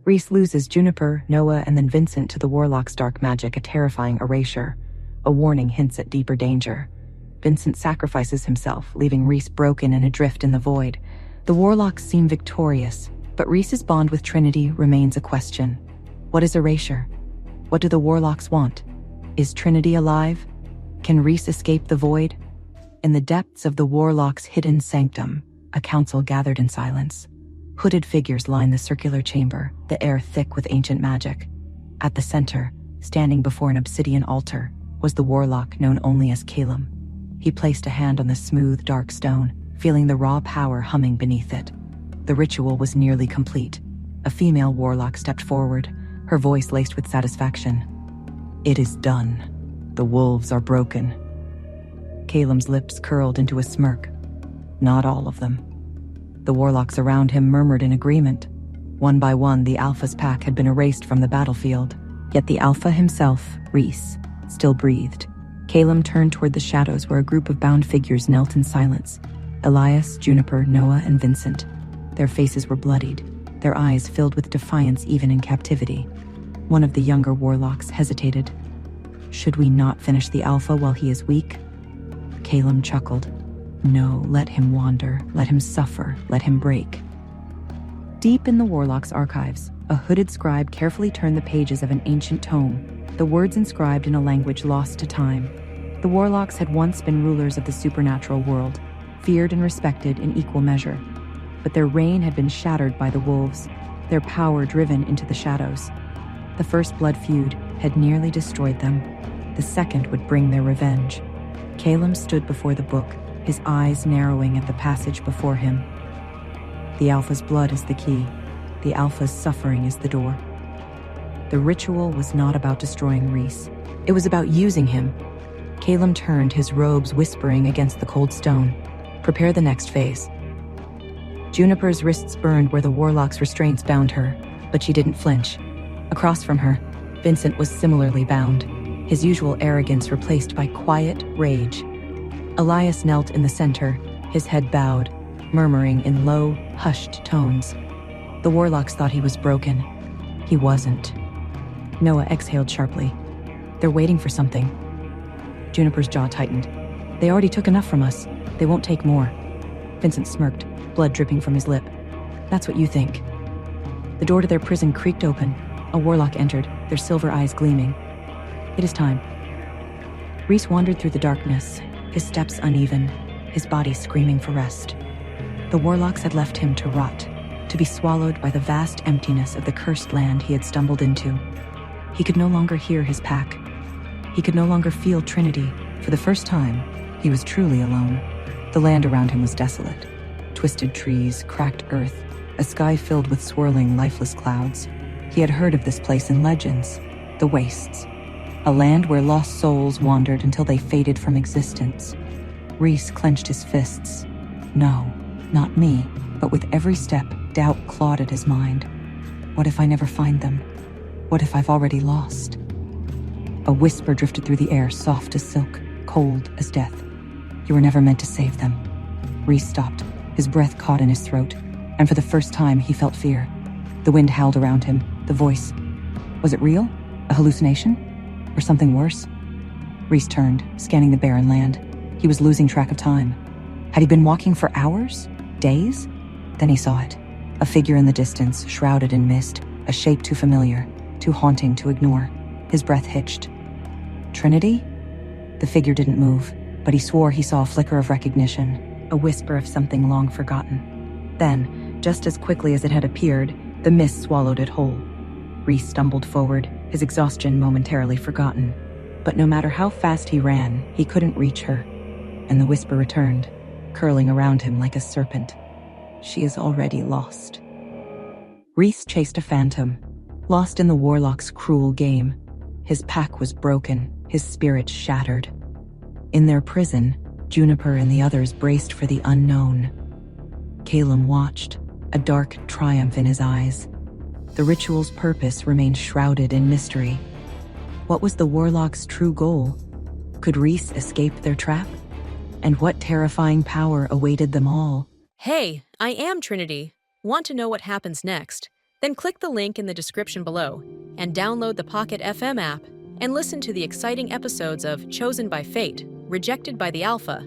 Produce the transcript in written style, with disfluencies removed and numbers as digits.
Reece loses Juniper, Noah, and then Vincent to the Warlock's dark magic, a terrifying erasure. A warning hints at deeper danger. Vincent sacrifices himself, leaving Reece broken and adrift in the void. The Warlocks seem victorious, but Reece's bond with Trinity remains a question. What is erasure? What do the Warlocks want? Is Trinity alive? Can Reece escape the void? In the depths of the Warlock's hidden sanctum, a council gathered in silence. Hooded figures line the circular chamber, the air thick with ancient magic. At the center, standing before an obsidian altar, was the Warlock known only as Calum. He placed a hand on the smooth, dark stone, feeling the raw power humming beneath it. The ritual was nearly complete. A female Warlock stepped forward, her voice laced with satisfaction. "It is done. The wolves are broken." Calum's lips curled into a smirk. Not all of them. The Warlocks around him murmured in agreement. One by one, the Alpha's pack had been erased from the battlefield. Yet the Alpha himself, Reece, still breathed. Calum turned toward the shadows where a group of bound figures knelt in silence. Elias, Juniper, Noah, and Vincent. Their faces were bloodied, their eyes filled with defiance even in captivity. One of the younger Warlocks hesitated. "Should we not finish the Alpha while he is weak?" Calum chuckled. "No, let him wander, let him suffer, let him break." Deep in the Warlock's archives, a hooded scribe carefully turned the pages of an ancient tome, the words inscribed in a language lost to time. The Warlocks had once been rulers of the supernatural world, feared and respected in equal measure. But their reign had been shattered by the wolves, their power driven into the shadows. The first blood feud had nearly destroyed them. The second would bring their revenge. Calum stood before the book, his eyes narrowing at the passage before him. The Alpha's blood is the key. The Alpha's suffering is the door. The ritual was not about destroying Reece. It was about using him. Calum turned, his robes whispering against the cold stone. "Prepare the next phase." Juniper's wrists burned where the Warlock's restraints bound her, but she didn't flinch. Across from her, Vincent was similarly bound, his usual arrogance replaced by quiet rage. Elias knelt in the center, his head bowed, murmuring in low, hushed tones. The Warlocks thought he was broken. He wasn't. Noah exhaled sharply. "They're waiting for something." Juniper's jaw tightened. "They already took enough from us. They won't take more." Vincent smirked, blood dripping from his lip. "That's what you think." The door to their prison creaked open. A Warlock entered, their silver eyes gleaming. "It is time." Reece wandered through the darkness, his steps uneven, his body screaming for rest. The Warlocks had left him to rot, to be swallowed by the vast emptiness of the cursed land he had stumbled into. He could no longer hear his pack. He could no longer feel Trinity. For the first time, he was truly alone. The land around him was desolate. Twisted trees, cracked earth, a sky filled with swirling, lifeless clouds. He had heard of this place in legends, the Wastes, a land where lost souls wandered until they faded from existence. Reece clenched his fists. No, not me, but with every step, doubt clawed at his mind. What if I never find them? What if I've already lost? A whisper drifted through the air, soft as silk, cold as death. "You were never meant to save them." Reece stopped, his breath caught in his throat, and for the first time he felt fear. The wind howled around him, the voice. Was it real? A hallucination? Or something worse? Reece turned, scanning the barren land. He was losing track of time. Had he been walking for hours? Days? Then he saw it. A figure in the distance, shrouded in mist, a shape too familiar, too haunting to ignore. His breath hitched. Trinity? The figure didn't move, but he swore he saw a flicker of recognition, a whisper of something long forgotten. Then, just as quickly as it had appeared, the mist swallowed it whole. Reece stumbled forward, his exhaustion momentarily forgotten. But no matter how fast he ran, he couldn't reach her. And the whisper returned, curling around him like a serpent. She is already lost. Reece chased a phantom, lost in the Warlock's cruel game. His pack was broken, his spirit shattered. In their prison, Juniper and the others braced for the unknown. Calum watched, a dark triumph in his eyes. The ritual's purpose remained shrouded in mystery. What was the Warlock's true goal? Could Reece escape their trap? And what terrifying power awaited them all? Hey, I am Trinity. Want to know what happens next? Then click the link in the description below and download the Pocket FM app and listen to the exciting episodes of Chosen by Fate, Rejected by the Alpha,